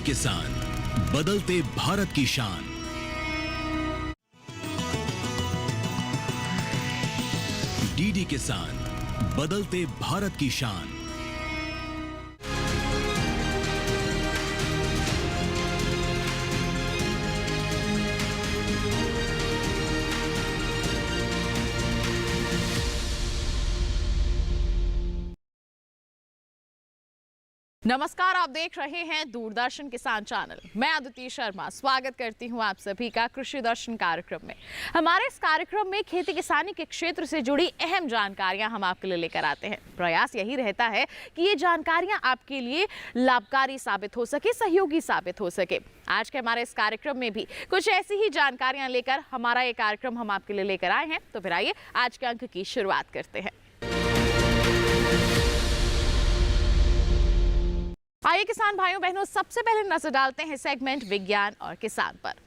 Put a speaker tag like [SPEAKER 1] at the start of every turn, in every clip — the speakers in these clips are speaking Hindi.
[SPEAKER 1] किसान, बदलते भारत की शान। डीडी किसान, बदलते भारत की शान।
[SPEAKER 2] नमस्कार, आप देख रहे हैं दूरदर्शन किसान चैनल। मैं अदिति शर्मा स्वागत करती हूं आप सभी का कृषि दर्शन कार्यक्रम में। हमारे इस कार्यक्रम में खेती किसानी के क्षेत्र से जुड़ी अहम जानकारियां हम आपके लिए लेकर आते हैं। प्रयास यही रहता है कि ये जानकारियां आपके लिए लाभकारी साबित हो सके, सहयोगी साबित हो सके। आज के हमारे इस कार्यक्रम में भी कुछ ऐसी ही जानकारियां लेकर हमारा ये कार्यक्रम हम आपके लिए लेकर आए हैं। तो फिर आइए आज के अंक की शुरुआत करते हैं। आइए किसान भाइयों बहनों, सबसे पहले नजर डालते हैं सेगमेंट विज्ञान और किसान पर।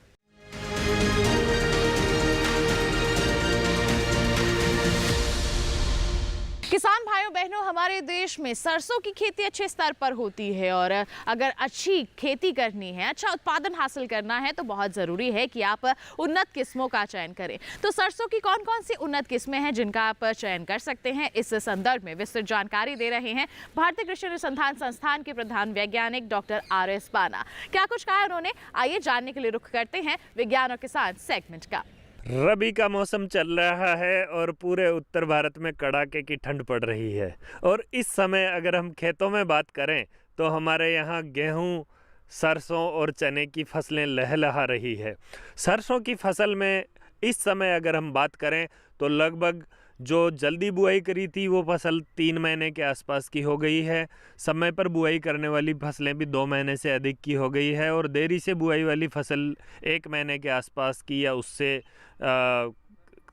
[SPEAKER 2] किसान भाइयों बहनों, हमारे देश में सरसों की खेती अच्छे स्तर पर होती है और अगर अच्छी खेती करनी है, अच्छा उत्पादन हासिल करना है तो बहुत ज़रूरी है कि आप उन्नत किस्मों का चयन करें। तो सरसों की कौन कौन सी उन्नत किस्में हैं जिनका आप चयन कर सकते हैं, इस संदर्भ में विस्तृत जानकारी दे रहे हैं भारतीय कृषि अनुसंधान संस्थान के प्रधान वैज्ञानिक डॉक्टर RS बाना। क्या कुछ कहा उन्होंने, आइए जानने के लिए रुख करते हैं विज्ञान और किसान सेगमेंट का।
[SPEAKER 3] रबी का मौसम चल रहा है और पूरे उत्तर भारत में कड़ाके की ठंड पड़ रही है। और इस समय अगर हम खेतों में बात करें तो हमारे यहाँ गेहूँ, सरसों और चने की फसलें लहलहा रही है। सरसों की फसल में इस समय अगर हम बात करें तो लगभग जो जल्दी बुआई करी थी वो फसल 3 महीने के आसपास की हो गई है। समय पर बुआई करने वाली फसलें भी 2 महीने से अधिक की हो गई है और देरी से बुआई वाली फसल 1 महीने के आसपास की या उससे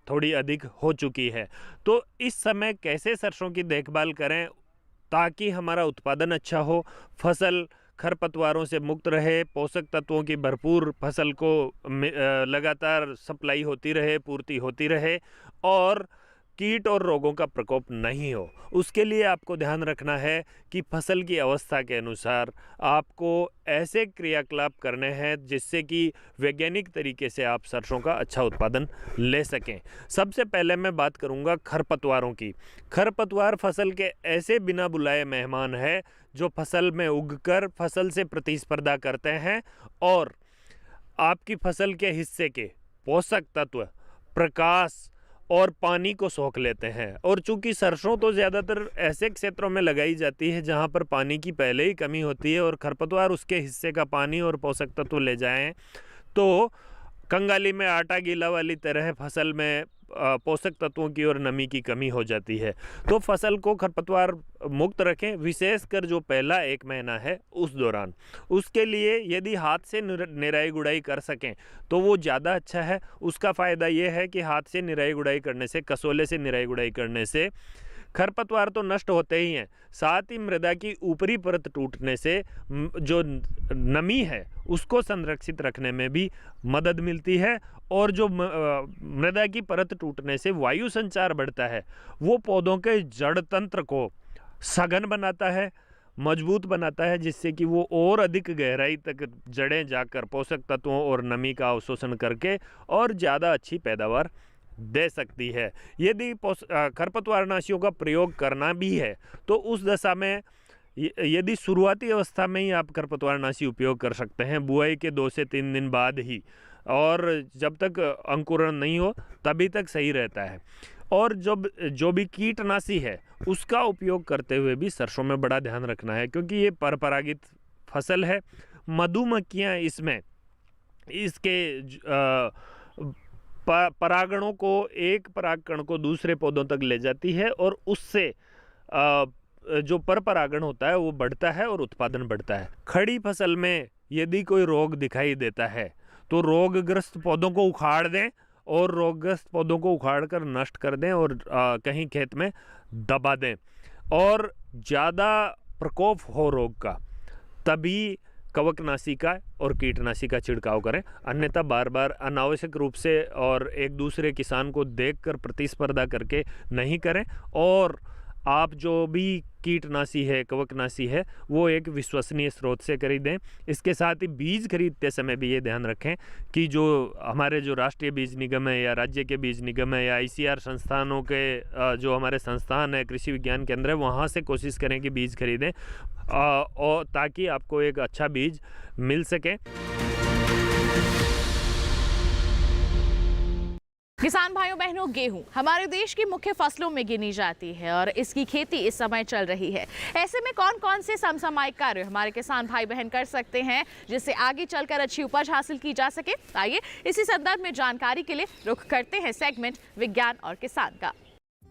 [SPEAKER 3] थोड़ी अधिक हो चुकी है। तो इस समय कैसे सरसों की देखभाल करें ताकि हमारा उत्पादन अच्छा हो, फसल खरपतवारों से मुक्त रहे, पोषक तत्वों की भरपूर फसल को लगातार सप्लाई होती रहे, पूर्ति होती रहे और कीट और रोगों का प्रकोप नहीं हो, उसके लिए आपको ध्यान रखना है कि फसल की अवस्था के अनुसार आपको ऐसे क्रियाकलाप करने हैं जिससे कि वैज्ञानिक तरीके से आप सरसों का अच्छा उत्पादन ले सकें। सबसे पहले मैं बात करूंगा खरपतवारों की। खरपतवार फसल के ऐसे बिना बुलाए मेहमान है जो फसल में उगकर फसल से प्रतिस्पर्धा करते हैं और आपकी फसल के हिस्से के पोषक तत्व, प्रकाश और पानी को सोख लेते हैं। और चूंकि सरसों तो ज़्यादातर ऐसे क्षेत्रों में लगाई जाती है जहां पर पानी की पहले ही कमी होती है और खरपतवार उसके हिस्से का पानी और पोषक तत्व ले जाएं तो कंगाली में आटा गीला वाली तरह फसल में पोषक तत्वों की और नमी की कमी हो जाती है। तो फसल को खरपतवार मुक्त रखें, विशेषकर जो पहला 1 महीना है उस दौरान। उसके लिए यदि हाथ से निराई गुड़ाई कर सकें तो वो ज़्यादा अच्छा है। उसका फ़ायदा ये है कि हाथ से निराई गुड़ाई करने से, कसोले से निराई गुड़ाई करने से खरपतवार तो नष्ट होते ही हैं, साथ ही मृदा की ऊपरी परत टूटने से जो नमी है उसको संरक्षित रखने में भी मदद मिलती है। और जो मृदा की परत टूटने से वायु संचार बढ़ता है वो पौधों के जड़ तंत्र को सघन बनाता है, मजबूत बनाता है, जिससे कि वो और अधिक गहराई तक जड़ें जाकर पोषक तत्वों और नमी का अवशोषण करके और ज़्यादा अच्छी पैदावार दे सकती है। यदि खरपतवारनाशियों का प्रयोग करना भी है तो उस दशा में यदि शुरुआती अवस्था में ही आप खरपतवारनाशी उपयोग कर सकते हैं, बुआई के 2 से 3 दिन बाद ही, और जब तक अंकुरण नहीं हो तभी तक सही रहता है। और जब जो भी कीटनाशी है उसका उपयोग करते हुए भी सरसों में बड़ा ध्यान रखना है, क्योंकि ये परपरागित फसल है। मधुमक्खियाँ इसमें इसके परागणों को, एक परागकण को दूसरे पौधों तक ले जाती है और उससे जो परपरागण होता है वो बढ़ता है और उत्पादन बढ़ता है। खड़ी फसल में यदि कोई रोग दिखाई देता है तो रोगग्रस्त पौधों को उखाड़ दें और रोगग्रस्त पौधों को उखाड़ कर नष्ट कर दें और कहीं खेत में दबा दें। और ज़्यादा प्रकोप हो रोग का तभी कवकनाशी का और कीटनाशी का छिड़काव करें, अन्यथा बार बार अनावश्यक रूप से और एक दूसरे किसान को देखकर प्रतिस्पर्धा करके नहीं करें। और आप जो भी कीटनाशी है, कवकनाशी है, वो एक विश्वसनीय स्रोत से खरीदें। इसके साथ ही बीज खरीदते समय भी ये ध्यान रखें कि जो हमारे जो राष्ट्रीय बीज निगम है या राज्य के बीज निगम है या ICAR संस्थानों के जो हमारे संस्थान है, कृषि विज्ञान केंद्र है, वहाँ से कोशिश करें कि बीज खरीदें और ताकि आपको एक अच्छा बीज मिल सके।
[SPEAKER 2] किसान भाइयों बहनों, गेहूं हमारे देश की मुख्य फसलों में गिनी जाती है और इसकी खेती इस समय चल रही है। ऐसे में कौन कौन से समसामयिक कार्य हमारे किसान भाई बहन कर सकते हैं जिससे आगे चलकर अच्छी उपज हासिल की जा सके? आइए इसी संदर्भ में जानकारी के लिए रुख करते हैं सेगमेंट विज्ञान और किसान का।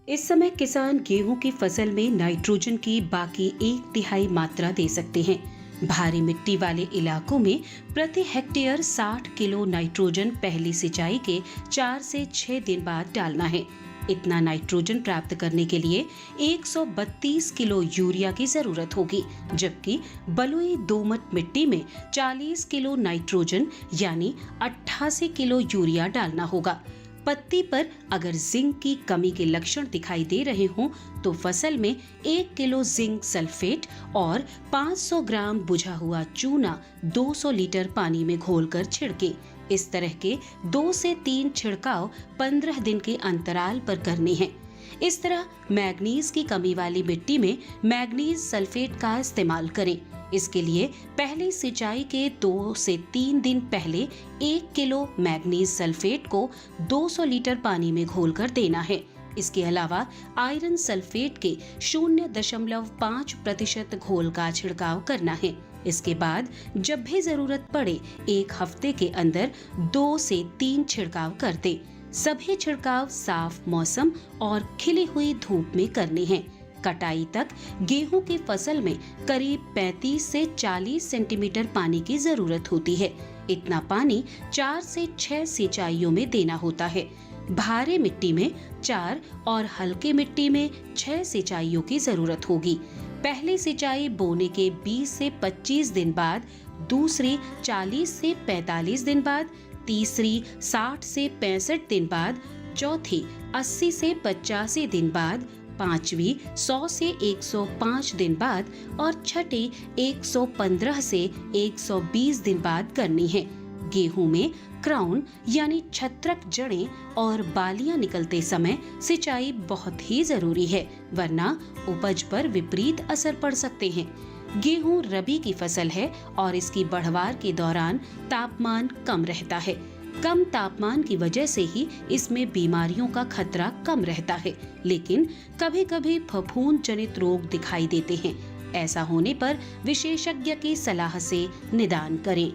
[SPEAKER 4] इस समय किसान गेहूं की फसल में नाइट्रोजन की बाकी 1/3 मात्रा दे सकते हैं। भारी मिट्टी वाले इलाकों में प्रति हेक्टेयर 60 किलो नाइट्रोजन पहली सिंचाई के 4 से 6 दिन बाद डालना है। इतना नाइट्रोजन प्राप्त करने के लिए 132 किलो यूरिया की जरूरत होगी, जबकि बलुई दोमट मिट्टी में 40 किलो नाइट्रोजन यानी 88 किलो यूरिया डालना होगा। पत्ती पर अगर जिंक की कमी के लक्षण दिखाई दे रहे हों तो फसल में 1 किलो जिंक सल्फेट और 500 ग्राम बुझा हुआ चूना 200 लीटर पानी में घोलकर छिड़के। इस तरह के 2 से 3 छिड़काव 15 दिन के अंतराल पर करने हैं। इस तरह मैग्नीज की कमी वाली मिट्टी में मैग्नीज सल्फेट का इस्तेमाल करें। इसके लिए पहली सिंचाई के 2 से 3 दिन पहले 1 किलो मैग्नीज सल्फेट को 200 लीटर पानी में घोलकर देना है। इसके अलावा आयरन सल्फेट के 0.5% घोल का छिड़काव करना है। इसके बाद जब भी जरूरत पड़े 1 हफ्ते के अंदर 2 से 3 छिड़काव कर दें। सभी छिड़काव साफ मौसम और खिली हुई धूप में करने हैं। कटाई तक गेहूं की फसल में करीब 35 से 40 सेंटीमीटर पानी की जरूरत होती है। इतना पानी 4 से 6 सिंचाइयों में देना होता है। भारी मिट्टी में 4 और हल्के मिट्टी में 6 सिंचाइयों की जरूरत होगी। पहली सिंचाई बोने के 20 से 25 दिन बाद, दूसरी 40 से 45 दिन बाद, तीसरी 60 से 65 दिन बाद, चौथी 80 से 85 दिन बाद, पांचवी 100 से 105 दिन बाद और छठी 115 से 120 दिन बाद करनी है। गेहूं में क्राउन यानी छत्रक जड़ें और बालियां निकलते समय सिंचाई बहुत ही जरूरी है, वरना उपज पर विपरीत असर पड़ सकते हैं। गेहूं रबी की फसल है और इसकी बढ़वार के दौरान तापमान कम रहता है। कम तापमान की वजह से ही इसमें बीमारियों का खतरा कम रहता है, लेकिन कभी कभी फफूंद जनित रोग दिखाई देते हैं। ऐसा होने पर विशेषज्ञ की सलाह से निदान करें।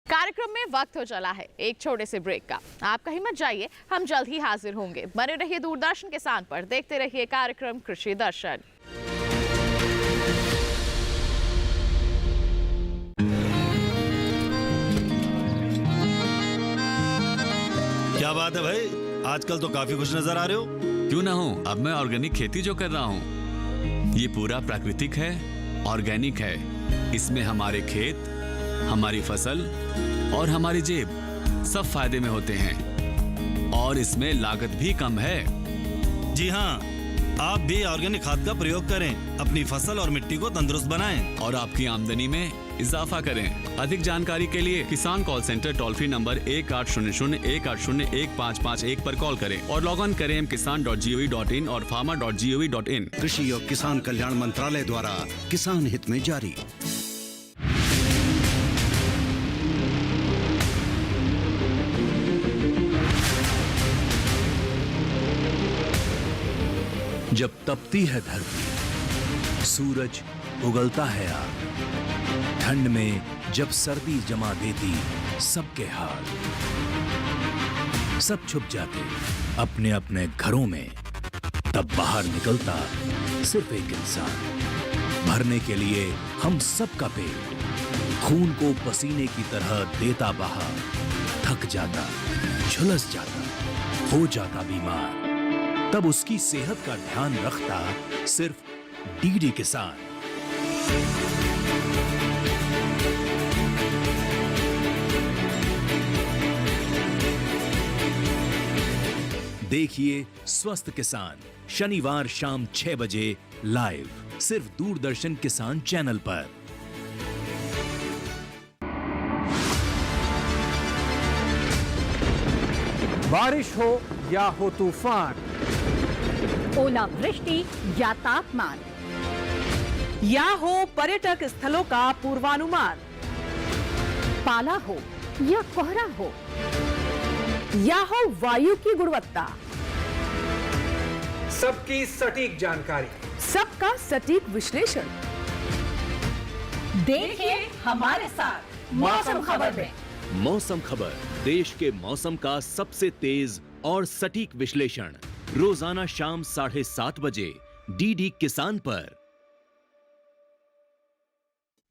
[SPEAKER 2] कार्यक्रम में वक्त हो चला है एक छोटे से ब्रेक का। आप कहीं मत जाइए, हम जल्द ही हाजिर होंगे। बने रहिए दूरदर्शन किसान पर, देखते रहिए कार्यक्रम कृषि दर्शन।
[SPEAKER 5] क्या बात है भाई, आजकल तो काफी खुश नजर आ रहे हो।
[SPEAKER 6] क्यों ना हो, अब मैं ऑर्गेनिक खेती जो कर रहा हूँ ये पूरा प्राकृतिक है, ऑर्गेनिक है। इसमें हमारे खेत, हमारी फसल और हमारी जेब सब फायदे में होते हैं और इसमें लागत भी कम है।
[SPEAKER 5] जी हाँ, आप भी ऑर्गेनिक खाद का प्रयोग करें, अपनी फसल और मिट्टी को तंदुरुस्त बनाएं
[SPEAKER 6] और आपकी आमदनी में इजाफा करें। अधिक जानकारी के लिए किसान call centre toll free number 1800-180-1551 पर कॉल करें और लॉग ऑन करें kisan.gov.in और farmer.gov.in।
[SPEAKER 7] कृषि और किसान कल्याण मंत्रालय द्वारा किसान हित में जारी।
[SPEAKER 1] जब तपती है धरती, सूरज उगलता है आग, ठंड में जब सर्दी जमा देती सबके हाल, सब छुप जाते अपने अपने घरों में, तब बाहर निकलता सिर्फ एक इंसान, भरने के लिए हम सबका पेट, खून को पसीने की तरह देता बहा, थक जाता, झुलस जाता, हो जाता बीमार, तब उसकी सेहत का ध्यान रखता सिर्फ डीडी किसान। देखिए स्वस्थ किसान शनिवार शाम 6 बजे लाइव सिर्फ दूरदर्शन किसान चैनल पर।
[SPEAKER 8] बारिश हो या हो तूफान,
[SPEAKER 9] ओलावृष्टि या तापमान, या हो पर्यटक स्थलों का पूर्वानुमान, पाला हो या कोहरा हो, या हो वायु की गुणवत्ता,
[SPEAKER 8] सबकी सटीक जानकारी,
[SPEAKER 9] सबका सटीक विश्लेषण। देखिए हमारे साथ मौसम खबर में।
[SPEAKER 1] मौसम खबर, देश के मौसम का सबसे तेज और सटीक विश्लेषण रोजाना शाम 7:30 बजे डीडी किसान पर।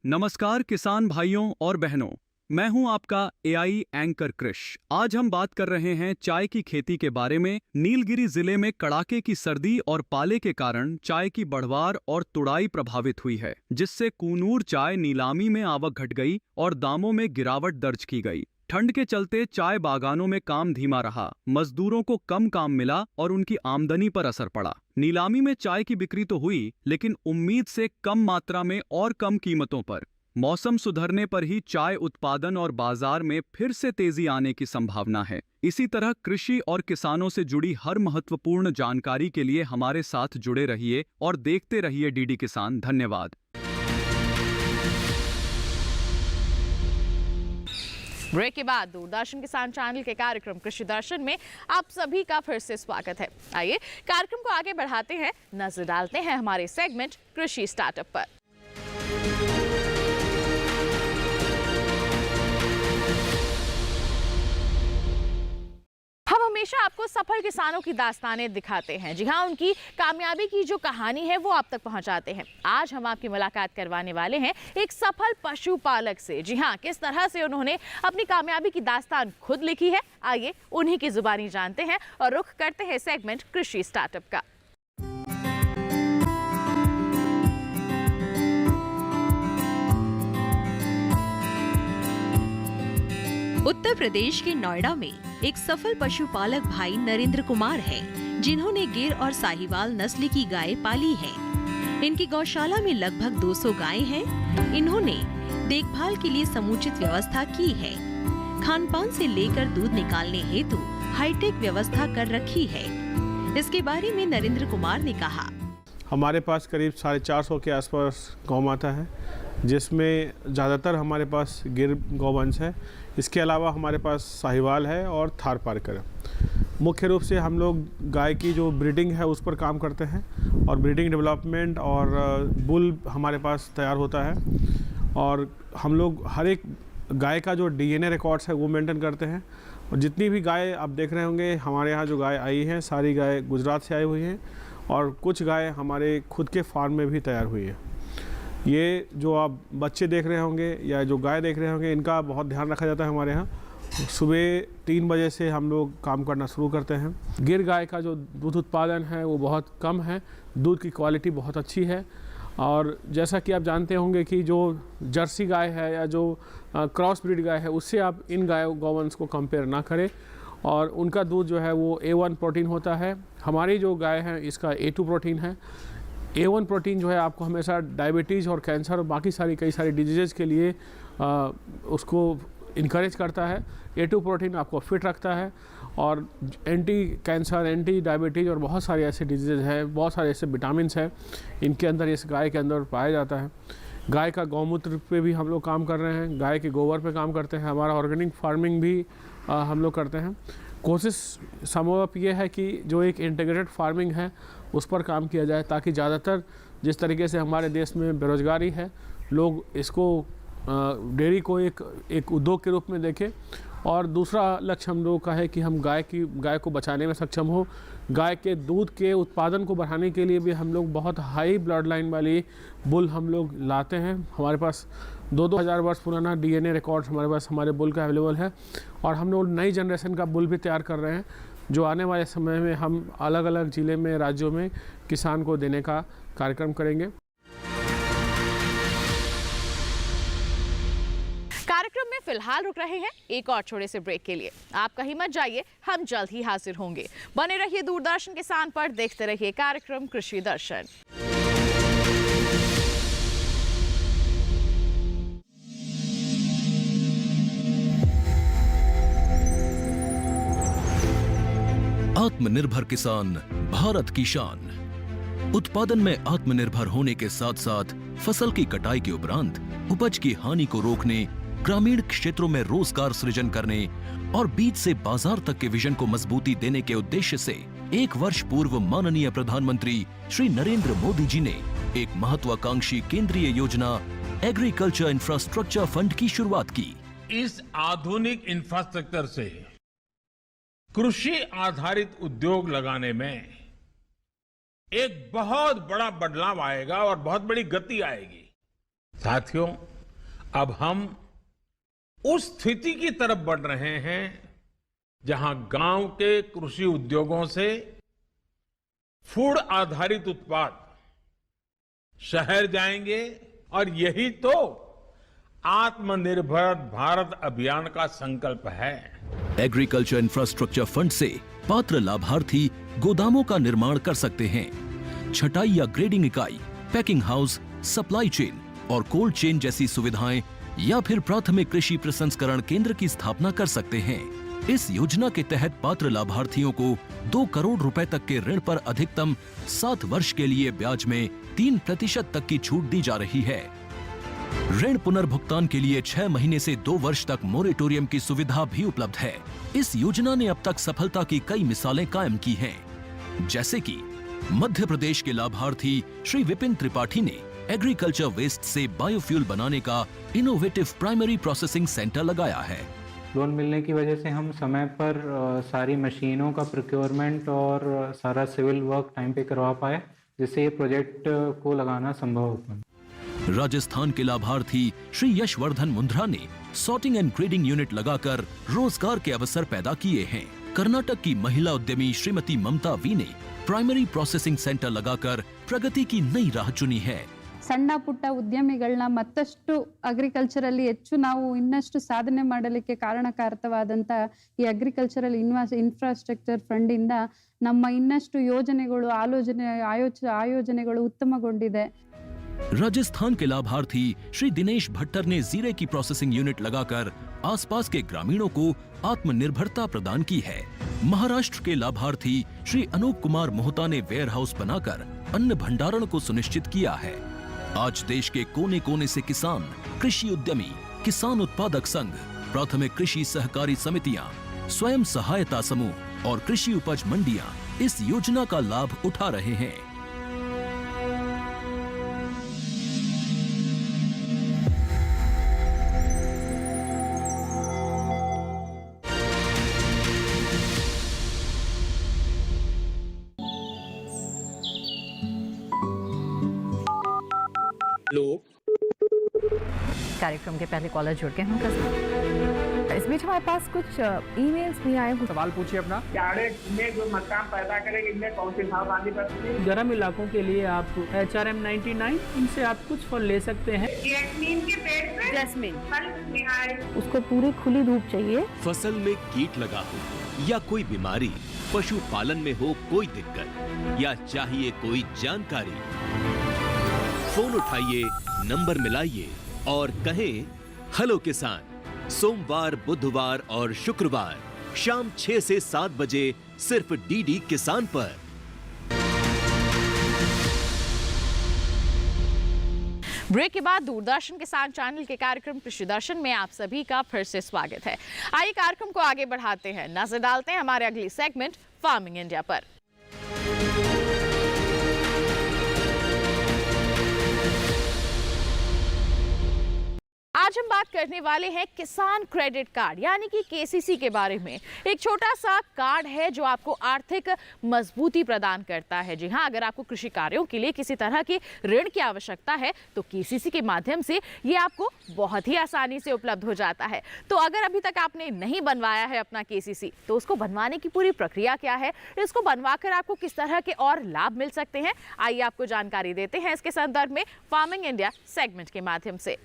[SPEAKER 10] नमस्कार किसान भाइयों और बहनों, मैं हूं आपका एआई एंकर कृष। आज हम बात कर रहे हैं चाय की खेती के बारे में। नीलगिरी जिले में कड़ाके की सर्दी और पाले के कारण चाय की बढ़वार और तुड़ाई प्रभावित हुई है, जिससे कूनूर चाय नीलामी में आवक घट गई और दामों में गिरावट दर्ज की गई। ठंड के चलते चाय बागानों में काम धीमा रहा, मजदूरों को कम काम मिला और उनकी आमदनी पर असर पड़ा। नीलामी में चाय की बिक्री तो हुई, लेकिन उम्मीद से कम मात्रा में और कम कीमतों पर। मौसम सुधरने पर ही चाय उत्पादन और बाजार में फिर से तेजी आने की संभावना है। इसी तरह कृषि और किसानों से जुड़ी हर महत्वपूर्ण जानकारी के लिए हमारे साथ जुड़े रहिए और देखते रहिए डीडी किसान। धन्यवाद।
[SPEAKER 2] ब्रेक के बाद दूरदर्शन किसान चैनल के कार्यक्रम कृषि दर्शन में आप सभी का फिर से स्वागत है। आइए कार्यक्रम को आगे बढ़ाते हैं, नजर डालते हैं हमारे सेगमेंट कृषि स्टार्टअप पर। हम हमेशा आपको सफल किसानों की दास्तानें दिखाते हैं। जी हाँ, उनकी कामयाबी की जो कहानी है वो आप तक पहुंचाते हैं। आज हम आपकी मुलाकात करवाने वाले हैं एक सफल पशुपालक से। जी हाँ, किस तरह से उन्होंने अपनी कामयाबी की दास्तान खुद लिखी है, आइए उन्हीं की जुबानी जानते हैं और रुख करते हैं सेगमेंट कृषि स्टार्टअप का।
[SPEAKER 11] उत्तर प्रदेश के नोएडा में एक सफल पशुपालक भाई नरेंद्र कुमार हैं, जिन्होंने गिर और साहिवाल नस्ल की गाय पाली है। इनकी गौशाला में लगभग 200 गायें हैं। इन्होंने देखभाल के लिए समुचित व्यवस्था की है। खानपान से लेकर दूध निकालने हेतु हाईटेक व्यवस्था कर रखी है। इसके बारे में नरेंद्र कुमार ने कहा,
[SPEAKER 12] हमारे पास करीब 450 के आसपास गौ माता है, जिसमें ज़्यादातर हमारे पास गिर गौवंश है। इसके अलावा हमारे पास साहिवाल है और थारपारकर है। मुख्य रूप से हम लोग गाय की जो ब्रीडिंग है उस पर काम करते हैं और ब्रीडिंग डेवलपमेंट और बुल हमारे पास तैयार होता है। और हम लोग हर एक गाय का जो डीएनए रिकॉर्ड्स है वो मेंटेन करते हैं। और जितनी भी गाय आप देख रहे होंगे हमारे यहाँ जो गाय आई हैं, सारी गाय गुजरात से आई हुई हैं और कुछ गाय हमारे खुद के फार्म में भी तैयार हुई है। ये जो आप बच्चे देख रहे होंगे या जो गाय देख रहे होंगे, इनका बहुत ध्यान रखा जाता है हमारे यहाँ। सुबह 3 बजे से हम लोग काम करना शुरू करते हैं। गिर गाय का जो दूध उत्पादन है वो बहुत कम है, दूध की क्वालिटी बहुत अच्छी है। और जैसा कि आप जानते होंगे कि जो जर्सी गाय है या जो क्रॉस ब्रीड गाय है, उससे आप इन गौवंश को कंपेयर ना करें। और उनका दूध जो है वो A1 प्रोटीन होता है। हमारी जो गाय है इसका A2 प्रोटीन है। A1 प्रोटीन जो है आपको हमेशा डायबिटीज़ और कैंसर और बाकी कई सारी डिजीज़ के लिए उसको इनकरेज करता है। A2 प्रोटीन आपको फिट रखता है और एंटी कैंसर, एंटी डायबिटीज़ और बहुत सारे ऐसे डिजीज़ हैं, बहुत सारे ऐसे विटामिन्स हैं, इनके अंदर इस गाय के अंदर पाया जाता है। गाय का गौमूत्र पे भी हम लोग काम कर रहे हैं, गाय के गोबर पे काम करते हैं। हमारा ऑर्गेनिक फार्मिंग भी हम लोग करते हैं। कोशिश संभव ये है कि जो एक इंटीग्रेटेड फार्मिंग है उस पर काम किया जाए, ताकि ज़्यादातर जिस तरीके से हमारे देश में बेरोज़गारी है, लोग इसको डेयरी को एक उद्योग के रूप में देखें। और दूसरा लक्ष्य हम लोगों का है कि हम गाय को बचाने में सक्षम हो। गाय के दूध के उत्पादन को बढ़ाने के लिए भी हम लोग बहुत हाई ब्लड लाइन वाली बुल हम लोग लाते हैं। हमारे पास 2-2 हज़ार वर्ष पुराना डीएनए रिकॉर्ड हमारे बुल का अवेलेबल है। और हम लोग नई जनरेशन का बुल भी तैयार कर रहे हैं, जो आने वाले समय में हम अलग अलग ज़िले में, राज्यों में किसान को देने का कार्यक्रम करेंगे।
[SPEAKER 2] कार्यक्रम में फिलहाल रुक रहे हैं एक और छोटे से ब्रेक के लिए। आप कहीं मत जाइए, हम जल्द ही हाजिर होंगे। बने रहिए दूरदर्शन किसान पर, देखते रहिए कार्यक्रम कृषि दर्शन।
[SPEAKER 1] आत्मनिर्भर किसान भारत की शान। उत्पादन में आत्मनिर्भर होने के साथ साथ फसल की कटाई के उपरांत उपज की हानि को रोकने, ग्रामीण क्षेत्रों में रोजगार सृजन करने और बीज से बाजार तक के विजन को मजबूती देने के उद्देश्य से 1 वर्ष पूर्व माननीय प्रधानमंत्री श्री नरेंद्र मोदी जी ने एक महत्वाकांक्षी केंद्रीय योजना एग्रीकल्चर इंफ्रास्ट्रक्चर फंड की शुरुआत की।
[SPEAKER 13] इस आधुनिक इंफ्रास्ट्रक्चर से कृषि आधारित उद्योग लगाने में एक बहुत बड़ा बदलाव आएगा और बहुत बड़ी गति आएगी। साथियों, अब हम उस स्थिति की तरफ बढ़ रहे हैं जहां गांव के कृषि उद्योगों से फूड आधारित उत्पाद शहर जाएंगे और यही तो आत्मनिर्भर भारत अभियान का संकल्प है।
[SPEAKER 1] एग्रीकल्चर इंफ्रास्ट्रक्चर फंड से पात्र लाभार्थी गोदामों का निर्माण कर सकते हैं, छटाई या ग्रेडिंग इकाई, पैकिंग हाउस, सप्लाई चेन और कोल्ड चेन जैसी सुविधाएं या फिर प्राथमिक कृषि प्रसंस्करण केंद्र की स्थापना कर सकते हैं। इस योजना के तहत पात्र लाभार्थियों को 2 करोड़ रुपए तक के ऋण पर अधिकतम 7 वर्ष के लिए ब्याज में 3% तक की छूट दी जा रही है। ऋण पुनर्भुगतान के लिए 6 महीने से 2 वर्ष तक मोरेटोरियम की सुविधा भी उपलब्ध है। इस योजना ने अब तक सफलता की कई मिसालें कायम की हैं, जैसे कि मध्य प्रदेश के लाभार्थी श्री विपिन त्रिपाठी ने एग्रीकल्चर वेस्ट से बायोफ्यूल बनाने का इनोवेटिव प्राइमरी प्रोसेसिंग सेंटर लगाया है।
[SPEAKER 14] लोन मिलने की वजह से हम समय पर सारी मशीनों का प्रोक्योरमेंट और सारा सिविल वर्क टाइम पे करवा पाए, जिससे ये प्रोजेक्ट को लगाना संभव हो पाया।
[SPEAKER 1] राजस्थान के लाभार्थी श्री यशवर्धन मुंद्रा ने सॉर्टिंग एंड ग्रेडिंग यूनिट लगाकर रोजगार के अवसर पैदा किए हैं। कर्नाटक की महिला उद्यमी श्रीमती ममता वी ने प्राइमरी प्रोसेसिंग सेंटर लगाकर प्रगति की नई राह चुनी है।
[SPEAKER 15] ಸಣ್ಣ ಪುಟ್ಟ ಉದ್ಯಮಿಗಳನ್ನ ಮತ್ತಷ್ಟು ಅಗ್ರಿಕಲ್ಚರಲ್ಲಿ ಹೆಚ್ಚು ನಾವು ಇನ್ನಷ್ಟು ಸಾಧನೆ ಮಾಡಲಿಕ್ಕೆ ಕಾರಣಕಾರಕವಾದಂತ ಈ ಅಗ್ರಿಕಲ್ಚರಲ್ ಇನ್ಫ್ರಾಸ್ಟ್ರಕ್ಚರ್ ಫಂಡ್ ಇಂದ ನಮ್ಮ ಇನ್ನಷ್ಟು ಯೋಜನೆಗಳು ಆಯೋಜನೆಗಳು ಉತ್ತಮಗೊಂಡಿದೆ।
[SPEAKER 1] राजस्थान के लाभार्थी श्री दिनेश भट्टर ने जीरे की प्रोसेसिंग यूनिट लगाकर आसपास के ग्रामीणों को आत्मनिर्भरता प्रदान की है। महाराष्ट्र के लाभार्थी श्री अनूप कुमार मोहता ने वेयर हाउस बनाकर अन्न भंडारण को सुनिश्चित किया है। आज देश के कोने कोने से किसान, कृषि उद्यमी, किसान उत्पादक संघ, प्राथमिक कृषि सहकारी समितियां, स्वयं सहायता समूह और कृषि उपज मंडियां इस योजना का लाभ उठा रहे हैं।
[SPEAKER 16] कार्यक्रम के पहले कॉलर जुड़ गए हैं। इस बीच हमारे पास कुछ ईमेल्स भी आए हैं।
[SPEAKER 17] सवाल पूछिए अपना।
[SPEAKER 18] में जो मकान पैदा करेंगे इनमें कौन सी सावधानी बरतनी है?
[SPEAKER 17] गर्म इलाकों के लिए आप HRM 99 इनसे आप कुछ फल ले सकते हैं।
[SPEAKER 18] जैस्मीन के पेड़ पे
[SPEAKER 16] जैस्मीन
[SPEAKER 18] फल निहार।
[SPEAKER 16] उसको पूरी खुली धूप चाहिए।
[SPEAKER 19] फसल में कीट लगा हो या कोई बीमारी, पशुपालन में हो कोई दिक्कत या चाहिए कोई जानकारी, फोन उठाइए, नंबर मिलाइए और कहें हेलो किसान। सोमवार, बुधवार और शुक्रवार शाम 6 से 7 बजे सिर्फ डीडी किसान पर।
[SPEAKER 2] ब्रेक के बाद दूरदर्शन किसान चैनल के कार्यक्रम कृषि दर्शन में आप सभी का फिर से स्वागत है। आइए कार्यक्रम को आगे बढ़ाते हैं, नजर डालते हैं हमारे अगली सेगमेंट फार्मिंग इंडिया पर। आज हम बात करने वाले हैं किसान क्रेडिट कार्ड यानी कि केसीसी के बारे में। एक छोटा सा कार्ड है जो आपको आर्थिक मजबूती प्रदान करता है। जी हाँ, अगर आपको कृषि कार्यों के लिए किसी तरह के ऋण की आवश्यकता है तो केसीसी के माध्यम से ये आपको बहुत ही आसानी से उपलब्ध हो जाता है। तो अगर अभी तक आपने नहीं बनवाया है अपना केसीसी तो उसको बनवाने की पूरी प्रक्रिया क्या है, इसको बनवाकर आपको किस तरह के और लाभ मिल सकते हैं, आइए आपको जानकारी देते हैं इसके संदर्भ में फार्मिंग इंडिया सेगमेंट के माध्यम से।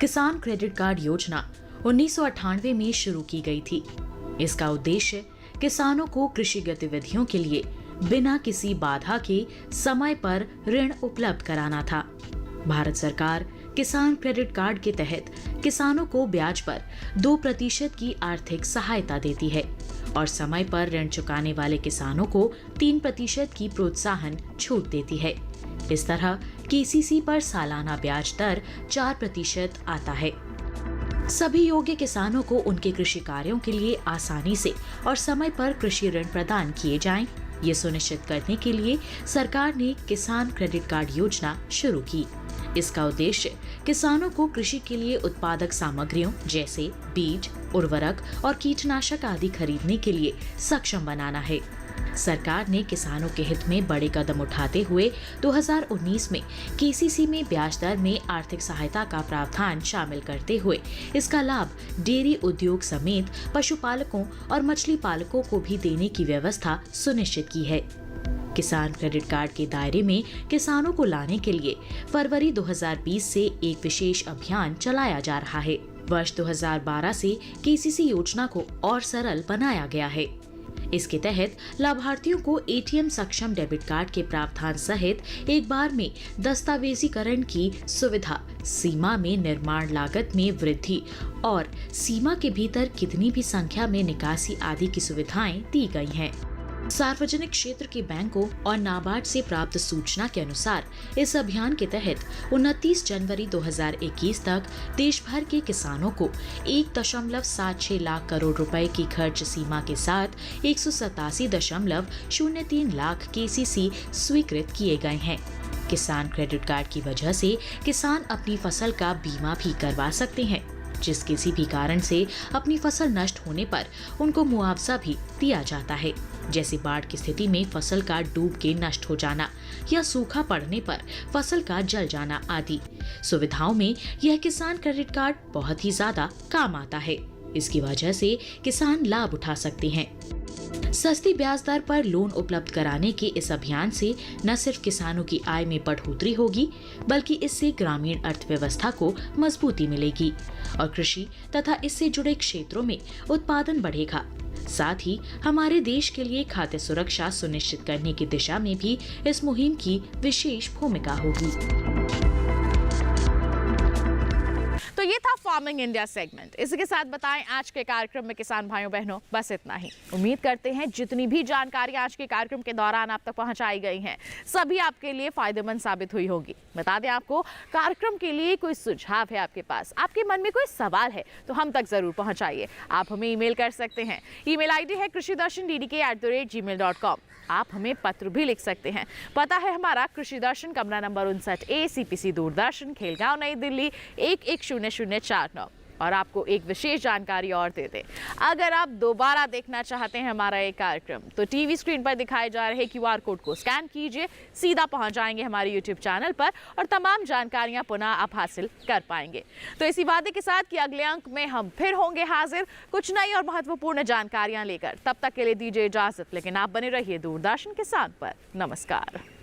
[SPEAKER 20] किसान क्रेडिट कार्ड योजना 1998 में शुरू की गई थी। इसका उद्देश्य किसानों को कृषि गतिविधियों के लिए बिना किसी बाधा के समय पर ऋण उपलब्ध कराना था। भारत सरकार किसान क्रेडिट कार्ड के तहत किसानों को ब्याज पर 2% की आर्थिक सहायता देती है और समय पर ऋण चुकाने वाले किसानों को 3% की प्रोत्साहन छूट देती है। इस तरह केसीसी पर सालाना ब्याज दर 4% आता है। सभी योग्य किसानों को उनके कृषि कार्यों के लिए आसानी से और समय पर कृषि ऋण प्रदान किए जाएं, ये सुनिश्चित करने के लिए सरकार ने किसान क्रेडिट कार्ड योजना शुरू की। इसका उद्देश्य किसानों को कृषि के लिए उत्पादक सामग्रियों जैसे बीज, उर्वरक और कीटनाशक आदि खरीदने के लिए सक्षम बनाना है। सरकार ने किसानों के हित में बड़े कदम उठाते हुए 2019 में केसीसी में ब्याज दर में आर्थिक सहायता का प्रावधान शामिल करते हुए इसका लाभ डेयरी उद्योग समेत पशुपालकों और मछली पालकों को भी देने की व्यवस्था सुनिश्चित की है। किसान क्रेडिट कार्ड के दायरे में किसानों को लाने के लिए फरवरी 2020 से एक विशेष अभियान चलाया जा रहा है। वर्ष 2012 से केसीसी योजना को और सरल बनाया गया है। इसके तहत लाभार्थियों को एटीएम सक्षम डेबिट कार्ड के प्रावधान सहित एक बार में दस्तावेजीकरण की सुविधा, सीमा में निर्माण लागत में वृद्धि और सीमा के भीतर कितनी भी संख्या में निकासी आदि की सुविधाएं दी गई हैं। सार्वजनिक क्षेत्र के बैंकों और नाबार्ड से प्राप्त सूचना के अनुसार इस अभियान के तहत 29 जनवरी 2021 तक देश भर के किसानों को 1.76 लाख करोड़ रुपए की खर्च सीमा के साथ 187.03 लाख केसीसी स्वीकृत किए गए हैं। किसान क्रेडिट कार्ड की वजह से किसान अपनी फसल का बीमा भी करवा सकते हैं, जिस किसी भी कारण से अपनी फसल नष्ट होने पर उनको मुआवजा भी दिया जाता है, जैसे बाढ़ की स्थिति में फसल का डूब के नष्ट हो जाना या सूखा पड़ने पर फसल का जल जाना आदि सुविधाओं में यह किसान क्रेडिट कार्ड बहुत ही ज्यादा काम आता है। इसकी वजह से किसान लाभ उठा सकते हैं। सस्ती ब्याज दर पर लोन उपलब्ध कराने के इस अभियान से न सिर्फ किसानों की आय में बढ़ोतरी होगी, बल्कि इससे ग्रामीण अर्थव्यवस्था को मजबूती मिलेगी और कृषि तथा इससे जुड़े क्षेत्रों में उत्पादन बढ़ेगा। साथ ही हमारे देश के लिए खाद्य सुरक्षा सुनिश्चित करने की दिशा में भी इस मुहिम की विशेष भूमिका होगी।
[SPEAKER 2] तो ये था फार्मिंग इंडिया सेगमेंट। इसी के साथ बताएं आज के कार्यक्रम में किसान भाइयों बहनों बस इतना ही। उम्मीद करते हैं जितनी भी जानकारी आज के कार्यक्रम के दौरान आप तक पहुंचाई गई हैं सभी आपके लिए फायदेमंद साबित हुई होगी। बता दें आपको, कार्यक्रम के लिए कोई सुझाव है आपके पास, आपके मन में कोई सवाल है तो हम तक जरूर पहुंचाइए। आप हमें ईमेल कर सकते हैं। ईमेल आईडी है krishidarshan@gmail.com। आप हमें पत्र भी लिख सकते हैं। पता है हमारा कृषि दर्शन, कमरा number 59A, CPC Doordarshan, Khelgaon, नई दिल्ली 110049। और आपको एक विशेष जानकारी और दे दें, अगर आप दोबारा देखना चाहते हैं हमारा ये कार्यक्रम तो टीवी स्क्रीन पर दिखाए जा रहे QR कोड को स्कैन कीजिए, सीधा पहुंच जाएंगे हमारे YouTube चैनल पर और तमाम जानकारियां पुनः आप हासिल कर पाएंगे। तो इसी वादे के साथ कि अगले अंक में हम फिर होंगे हाजिर कुछ नई और महत्वपूर्ण जानकारियां लेकर। तब तक के लिए दीजिए इजाजत, लेकिन आप बने रहिए दूरदर्शन किसान पर। नमस्कार।